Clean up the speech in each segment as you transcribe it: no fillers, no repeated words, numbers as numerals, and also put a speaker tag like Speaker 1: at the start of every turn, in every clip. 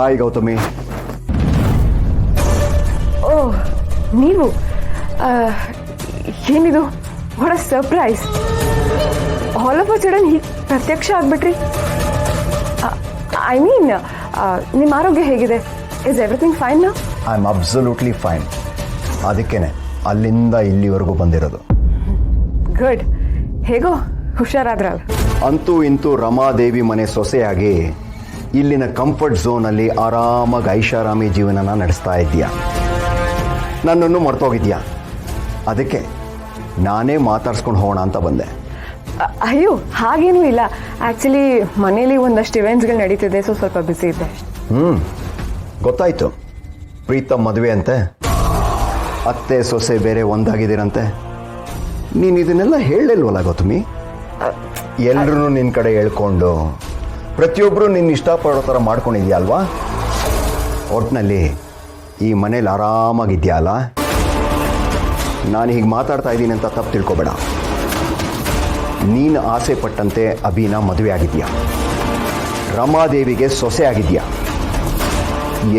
Speaker 1: Hi Gautami.
Speaker 2: ಓ ನೀವು ಏನಿದು what a surprise. All of a sudden ಹೀಗೆ ಪ್ರತ್ಯಕ್ಷ ಆಗ್ಬಿಟ್ರಿ. ಐ ಮೀನ್ ನಿಮ್ಮ ಆರೋಗ್ಯ ಹೇಗಿದೆ? ಇಸ್ ಎವ್ರಿಥಿಂಗ್ ಫೈನ್ ನಾ?
Speaker 1: I am absolutely fine. ಅದಕ್ಕೇನೆ ಅಲ್ಲಿಂದ ಇಲ್ಲಿವರೆಗೂ ಬಂದಿರೋದು.
Speaker 2: ಗುಡ್. ಹೇಗೋ ಹುಷಾರಾದ್ರಲ್ಲ?
Speaker 1: ಅಂತೂ ಇಂತೂ ರಮಾದೇವಿ ಮನೆ ಸೊಸೆಯಾಗಿ ಇಲ್ಲಿನ ಕಂಫರ್ಟ್ ಝೋನಲ್ಲಿ ಆರಾಮಾಗಿ ಐಷಾರಾಮಿ ಜೀವನನ ನಡೆಸ್ತಾ ಇದ್ದೀಯಾ. ನನ್ನನ್ನು ಮರ್ತೋಗಿದ್ಯಾ. ಅದಕ್ಕೆ ನಾನೇ ಮಾತಾಡ್ಸ್ಕೊಂಡು ಹೋಗೋಣ ಅಂತ ಬಂದೆ.
Speaker 2: ಅಯ್ಯೋ ಹಾಗೇನೂ ಇಲ್ಲ. ಆ್ಯಕ್ಚುಲಿ ಮನೇಲಿ ಒಂದಷ್ಟು ಇವೆಂಟ್ಸ್ಗಳು ನಡೀತಿದೆ, ಸೊ ಸ್ವಲ್ಪ ಬಿಸಿ ಇದ್ದೆ.
Speaker 1: ಗೊತ್ತಾಯ್ತು. ಪ್ರೀತಮ್ ಮದುವೆ ಅಂತೆ, ಅತ್ತೆ ಸೊಸೆ ಬೇರೆ ಒಂದಾಗಿದ್ದೀರಂತೆ. ನೀನು ಇದನ್ನೆಲ್ಲ ಹೇಳಲಿಲ್ವಲ್ಲ ಗೌತಮಿ? ಎಲ್ಲರೂ ನಿನ್ನ ಕಡೆ ಹೇಳ್ಕೊಂಡು ಪ್ರತಿಯೊಬ್ಬರು ನಿನ್ನ ಇಷ್ಟಪಡೋ ಥರ ಮಾಡ್ಕೊಂಡಿದ್ಯಾ ಅಲ್ವಾ? ಒಟ್ಟಿನಲ್ಲಿ ಈ ಮನೇಲಿ ಆರಾಮಾಗಿದ್ಯಾ ಅಲ್ಲ? ನಾನು ಹೀಗೆ ಮಾತಾಡ್ತಾ ಇದ್ದೀನಿ ಅಂತ ತಪ್ಪು ತಿಳ್ಕೊಬೇಡ. ನೀನು ಆಸೆ ಪಟ್ಟಂತೆ ಅಭಿನ ಮದುವೆ ಆಗಿದ್ಯಾ, ರಮಾದೇವಿಗೆ ಸೊಸೆ ಆಗಿದ್ಯಾ.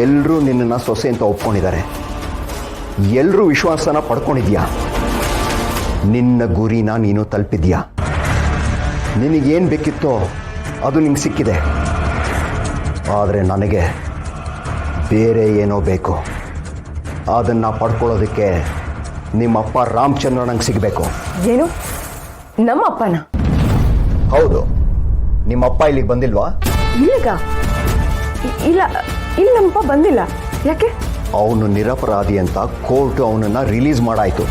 Speaker 1: ಎಲ್ಲರೂ ನಿನ್ನನ್ನು ಸೊಸೆ ಅಂತ ಒಪ್ಕೊಂಡಿದ್ದಾರೆ, ಎಲ್ಲರೂ ವಿಶ್ವಾಸನ ಪಡ್ಕೊಂಡಿದ್ಯಾ. ನಿನ್ನ ಗುರಿನ ನೀನು ತಲುಪಿದ್ಯಾ. ನಿನಗೇನು ಬೇಕಿತ್ತೋ ಅದು ನಿಂಗೆ ಸಿಕ್ಕಿದೆ. ಆದರೆ ನನಗೆ ಬೇರೆ ಏನೋ ಬೇಕು. ಅದನ್ನು ಪಡ್ಕೊಳ್ಳೋದಕ್ಕೆ ನಿಮ್ಮಪ್ಪ ರಾಮಚಂದ್ರ ನಂಗೆ ಸಿಗಬೇಕು.
Speaker 2: ಏನು ನಮ್ಮಪ್ಪನ?
Speaker 1: ಹೌದು. ನಿಮ್ಮಪ್ಪ ಇಲ್ಲಿಗೆ ಬಂದಿಲ್ವಾ?
Speaker 2: ಈಗ ಇಲ್ಲ, ಇಲ್ಲಿ ನಮ್ಮಪ್ಪ ಬಂದಿಲ್ಲ. ಯಾಕೆ?
Speaker 1: ಅವನು ನಿರಪರಾಧಿ ಅಂತ ಕೋರ್ಟು ಅವನನ್ನು ರಿಲೀಸ್ ಮಾಡಾಯಿತು.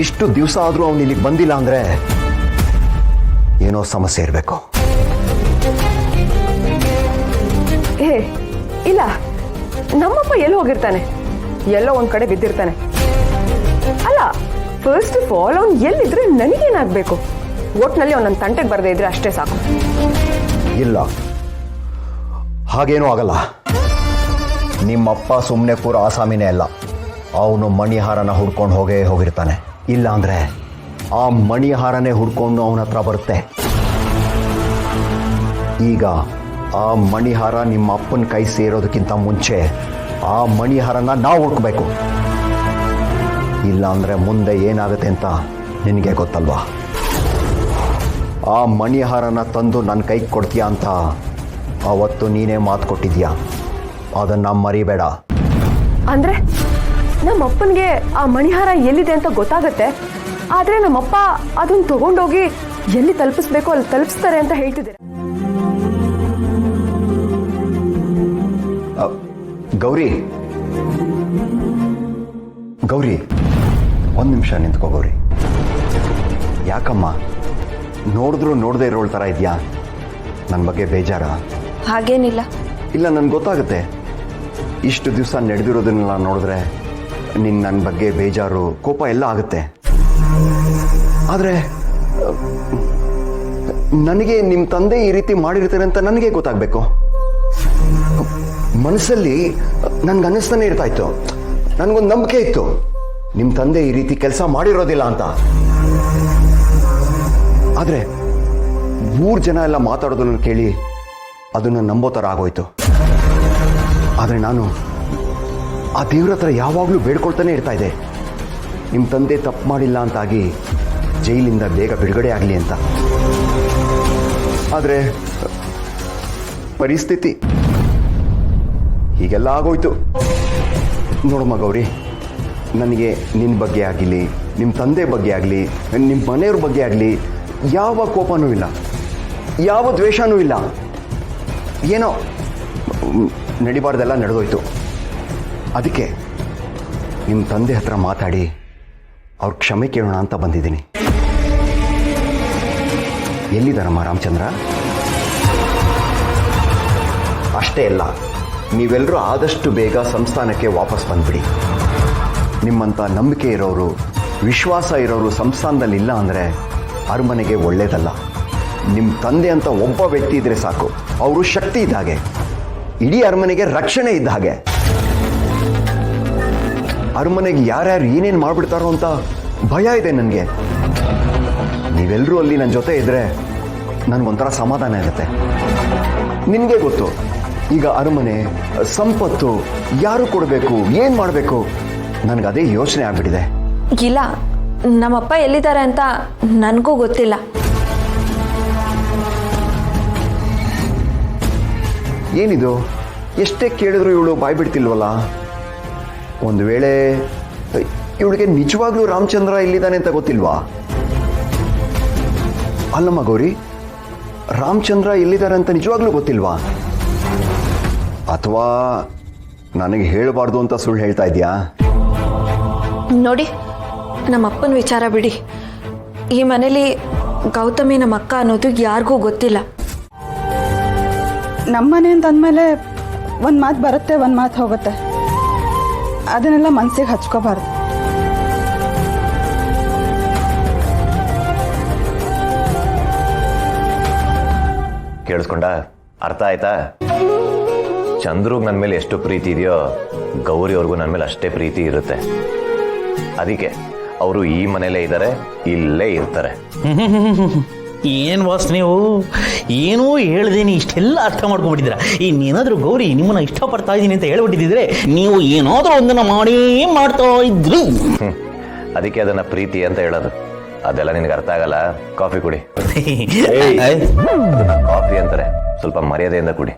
Speaker 1: ಇಷ್ಟು ದಿವಸ ಆದರೂ ಅವನು ಇಲ್ಲಿಗೆ ಬಂದಿಲ್ಲ ಅಂದರೆ ಏನೋ ಸಮಸ್ಯೆ ಇರಬೇಕು.
Speaker 2: ಏ ಇಲ್ಲ, ನಮ್ಮಪ್ಪ ಎಲ್ಲಿ ಹೋಗಿರ್ತಾನೆ? ಎಲ್ಲೋ ಒಂದು ಕಡೆ ಬಿದ್ದಿರ್ತಾನೆ. ಅಲ್ಲ, ಫಸ್ಟ್ ಆಫ್ ಆಲ್ ಅವ್ನು ಎಲ್ಲಿದ್ರೆ ನನಗೇನಾಗಬೇಕು? ಒಟ್ಟಿನಲ್ಲಿ ಅವ್ನು ನನ್ನ ತಂಟೆಗೆ ಬರದೇ ಇದ್ರೆ ಅಷ್ಟೇ ಸಾಕು.
Speaker 1: ಇಲ್ಲ, ಹಾಗೇನೂ ಆಗಲ್ಲ. ನಿಮ್ಮಪ್ಪ ಸುಮ್ಮನೆ ಪೂರ ಆಸಾಮಿನೇ ಅಲ್ಲ. ಅವನು ಮಣಿಹಾರನ ಹುಡ್ಕೊಂಡು ಹೋಗಿರ್ತಾನೆ. ಇಲ್ಲ ಅಂದರೆ ಆ ಮಣಿಹಾರನೇ ಹುಡ್ಕೊಂಡು ಅವನ ಹತ್ರ ಬರುತ್ತೆ. ಈಗ ಆ ಮಣಿಹಾರ ನಿಮ್ಮ ಅಪ್ಪನ ಕೈ ಸೇರೋದಕ್ಕಿಂತ ಮುಂಚೆ ಆ ಮಣಿಹಾರನ ನಾವು ಹುಡ್ಕಬೇಕು. ಇಲ್ಲ ಅಂದರೆ ಮುಂದೆ ಏನಾಗುತ್ತೆ ಅಂತ ನಿನಗೆ ಗೊತ್ತಲ್ವಾ? ಆ ಮಣಿಹಾರನ ತಂದು ನನ್ನ ಕೈಗೆ ಕೊಡ್ತೀಯಾ ಅಂತ ಅವತ್ತು ನೀನೇ ಮಾತು ಕೊಟ್ಟಿದ್ಯಾ. ಅದನ್ನು ಮರಿಬೇಡ.
Speaker 2: ಅಂದ್ರೆ ನಮ್ಮಪ್ಪನಿಗೆ ಆ ಮಣಿಹಾರ ಎಲ್ಲಿದೆ ಅಂತ ಗೊತ್ತಾಗತ್ತೆ, ಆದರೆ ನಮ್ಮಪ್ಪ ಅದನ್ನು ತಗೊಂಡೋಗಿ ಎಲ್ಲಿ ತಲುಪಿಸ್ಬೇಕು ಅಲ್ಲಿ ತಲುಪಿಸ್ತಾರೆ ಅಂತ ಹೇಳ್ತಿದ್ದೀರ.
Speaker 1: ಗೌರಿ, ಗೌರಿ, ಒಂದು ನಿಮಿಷ ನಿಂತ್ಕೋ ಗೌರಿ. ಯಾಕಮ್ಮ ನೋಡಿದ್ರು ನೋಡದೆ ಇರೋಳ್ ಥರ ಇದೆಯಾ? ನನ್ನ ಬಗ್ಗೆ ಬೇಜಾರ?
Speaker 3: ಹಾಗೇನಿಲ್ಲ.
Speaker 1: ಇಲ್ಲ, ನನಗೆ ಗೊತ್ತಾಗುತ್ತೆ. ಇಷ್ಟು ದಿವಸ ನಡೆದಿರೋದನ್ನೆಲ್ಲ ನೋಡಿದ್ರೆ ನನ್ನ ಬಗ್ಗೆ ಬೇಜಾರು, ಕೋಪ ಎಲ್ಲ ಆಗುತ್ತೆ. ಆದರೆ ನನಗೆ ನಿಮ್ಮ ತಂದೆ ಈ ರೀತಿ ಮಾಡಿರ್ತಾರೆ ಅಂತ ನನಗೆ ಗೊತ್ತಾಗಬೇಕು. ಮನಸ್ಸಲ್ಲಿ ನನ್ಗೆ ಅನ್ನಿಸ್ತಾನೆ ಇರ್ತಾ ಇತ್ತು, ನನಗೊಂದು ನಂಬಿಕೆ ಇತ್ತು ನಿಮ್ಮ ತಂದೆ ಈ ರೀತಿ ಕೆಲಸ ಮಾಡಿರೋದಿಲ್ಲ ಅಂತ. ಆದರೆ ಊರ್ ಜನ ಎಲ್ಲ ಮಾತಾಡೋದನ್ನು ಕೇಳಿ ಅದನ್ನು ನಂಬೋ ಥರ ಆಗೋಯ್ತು. ಆದರೆ ನಾನು ಆ ದೇವ್ರ ಹತ್ರ ಯಾವಾಗಲೂ ಬೇಡ್ಕೊಳ್ತಾನೆ ಇರ್ತಾ ಇದೆ, ನಿಮ್ಮ ತಂದೆ ತಪ್ಪು ಮಾಡಿಲ್ಲ ಅಂತಾಗಿ ಜೈಲಿಂದ ಬೇಗ ಬಿಡುಗಡೆ ಆಗಲಿ ಅಂತ. ಆದರೆ ಪರಿಸ್ಥಿತಿ ಹೀಗೆಲ್ಲ ಆಗೋಯ್ತು. ನೋಡಮ್ಮ ಗೌರಿ, ನನಗೆ ನಿನ್ನ ಬಗ್ಗೆ ಆಗಲಿ, ನಿಮ್ಮ ತಂದೆ ಬಗ್ಗೆ ಆಗಲಿ, ನಿಮ್ಮ ಮನೆಯವ್ರ ಬಗ್ಗೆ ಆಗಲಿ ಯಾವ ಕೋಪನೂ ಇಲ್ಲ, ಯಾವ ದ್ವೇಷನೂ ಇಲ್ಲ. ಏನೋ ನಡಿಬಾರ್ದೆಲ್ಲ ನಡೆದೋಯ್ತು. ಅದಕ್ಕೆ ನಿಮ್ಮ ತಂದೆ ಹತ್ರ ಮಾತಾಡಿ ಅವ್ರ ಕ್ಷಮೆ ಕೇಳೋಣ ಅಂತ ಬಂದಿದ್ದೀನಿ. ಎಲ್ಲಿದ್ದಾರಮ್ಮ ರಾಮಚಂದ್ರ? ಅಷ್ಟೇ ಅಲ್ಲ, ನೀವೆಲ್ಲರೂ ಆದಷ್ಟು ಬೇಗ ಸಂಸ್ಥಾನಕ್ಕೆ ವಾಪಸ್ ಬಂದ್ಬಿಡಿ. ನಿಮ್ಮಂಥ ನಂಬಿಕೆ ಇರೋರು, ವಿಶ್ವಾಸ ಇರೋರು ಸಂಸ್ಥಾನದಲ್ಲಿ ಇಲ್ಲ ಅಂದರೆ ಅರಮನೆಗೆ ಒಳ್ಳೇದಲ್ಲ. ನಿಮ್ಮ ತಂದೆ ಅಂತ ಒಬ್ಬ ವ್ಯಕ್ತಿ ಇದ್ರೆ ಸಾಕು, ಅವರು ಶಕ್ತಿ ಇದ್ದ ಹಾಗೆ, ಇಡೀ ಅರಮನೆಗೆ ರಕ್ಷಣೆ ಇದ್ದ ಹಾಗೆ. ಅರಮನೆಗೆ ಯಾರ್ಯಾರು ಏನೇನು ಮಾಡಿಬಿಡ್ತಾರೋ ಅಂತ ಭಯ ಇದೆ ನನಗೆ. ನೀವೆಲ್ಲರೂ ಅಲ್ಲಿ ನನ್ನ ಜೊತೆ ಇದ್ದರೆ ನನಗೊಂಥರ ಸಮಾಧಾನ ಇರುತ್ತೆ. ನಿನಗೆ ಗೊತ್ತು, ಈಗ ಅರಮನೆ ಸಂಪತ್ತು ಯಾರು ಕೊಡಬೇಕು ಏನು ಮಾಡಬೇಕು ನನಗದೇ ಯೋಚನೆ ಆಗ್ಬಿಟ್ಟಿದೆ.
Speaker 3: ಇಲ್ಲ, ನಮ್ಮಪ್ಪ ಎಲ್ಲಿದ್ದಾರೆ ಅಂತ ನನಗೂ ಗೊತ್ತಿಲ್ಲ.
Speaker 1: ಏನಿದು ಎಷ್ಟೇ ಕೇಳಿದ್ರು ಇವಳು ಬಾಯ್ ಬಿಡ್ತಿಲ್ವಲ್ಲ? ಒಂದು ವೇಳೆ ಇವಳಿಗೆ ನಿಜವಾಗ್ಲೂ ರಾಮಚಂದ್ರ ಇಲ್ಲಿದ್ದಾನೆ ಅಂತ ಗೊತ್ತಿಲ್ವಾ? ಅಲ್ಲಮ್ಮ ಗೌರಿ, ರಾಮಚಂದ್ರ ಎಲ್ಲಿದ್ದಾರೆ ಅಂತ ನಿಜವಾಗ್ಲೂ ಗೊತ್ತಿಲ್ವಾ? ಅಥವಾ ನನಗೆ ಹೇಳಬಾರ್ದು ಅಂತ ಸುಳ್ಳು ಹೇಳ್ತಾ ಇದೆಯಾ?
Speaker 3: ನೋಡಿ, ನಮ್ಮಪ್ಪನ ವಿಚಾರ ಬಿಡಿ. ಈ ಮನೇಲಿ ಗೌತಮಿ ನಮ್ಮ ಅಕ್ಕ ಅನ್ನೋದು ಯಾರಿಗೂ ಗೊತ್ತಿಲ್ಲ.
Speaker 4: ನಮ್ಮನೆ ಅಂತ ಅಂದಮೇಲೆ ಒಂದು ಮಾತು ಬರುತ್ತೆ, ಒಂದು ಮಾತು ಹೋಗುತ್ತೆ. ಅದನ್ನೆಲ್ಲ ಮನಸ್ಸಿಗೆ ಹಚ್ಕೋಬಾರ್ದು.
Speaker 5: ಕೇಳಿಸ್ಕೊಂಡ? ಅರ್ಥ ಆಯ್ತಾ? ಚಂದ್ರುಗ್ ನನ್ನ ಮೇಲೆ ಎಷ್ಟು ಪ್ರೀತಿ ಇದೆಯೋ ಗೌರಿ ಅವ್ರಿಗೂ ನನ್ನ ಮೇಲೆ ಅಷ್ಟೇ ಪ್ರೀತಿ ಇರುತ್ತೆ. ಅದಕ್ಕೆ ಅವರು ಈ ಮನೇಲೇ ಇದ್ದಾರೆ, ಇಲ್ಲೇ ಇರ್ತಾರೆ.
Speaker 6: ಏನು ಬಾಸ್ ನೀವು ಏನೂ ಹೇಳ್ದೇನಿ ಇಷ್ಟೆಲ್ಲ ಅರ್ಥ ಮಾಡ್ಕೊಂಡ್ಬಿಟ್ಟಿದ್ದೀರ. ಇನ್ನೇನಾದರೂ ಗೌರಿ ನಿಮ್ಮನ್ನ ಇಷ್ಟಪಡ್ತಾ ಇದ್ದೀನಿ ಅಂತ ಹೇಳ್ಬಿಟ್ಟಿದ್ರೆ ನೀವು ಏನಾದರೂ ಒಂದನ್ನು ಮಾಡ್ತಾ ಇದ್ರಿ.
Speaker 5: ಅದಕ್ಕೆ ಅದನ್ನ ಪ್ರೀತಿ ಅಂತ ಹೇಳೋದು. ಅದೆಲ್ಲ ನಿನಗೆ ಅರ್ಥ ಆಗಲ್ಲ. ಕಾಫಿ ಕುಡಿ. ಕಾಫಿ ಅಂತಾರೆ, ಸ್ವಲ್ಪ ಮರ್ಯಾದೆಯಿಂದ ಕುಡಿ.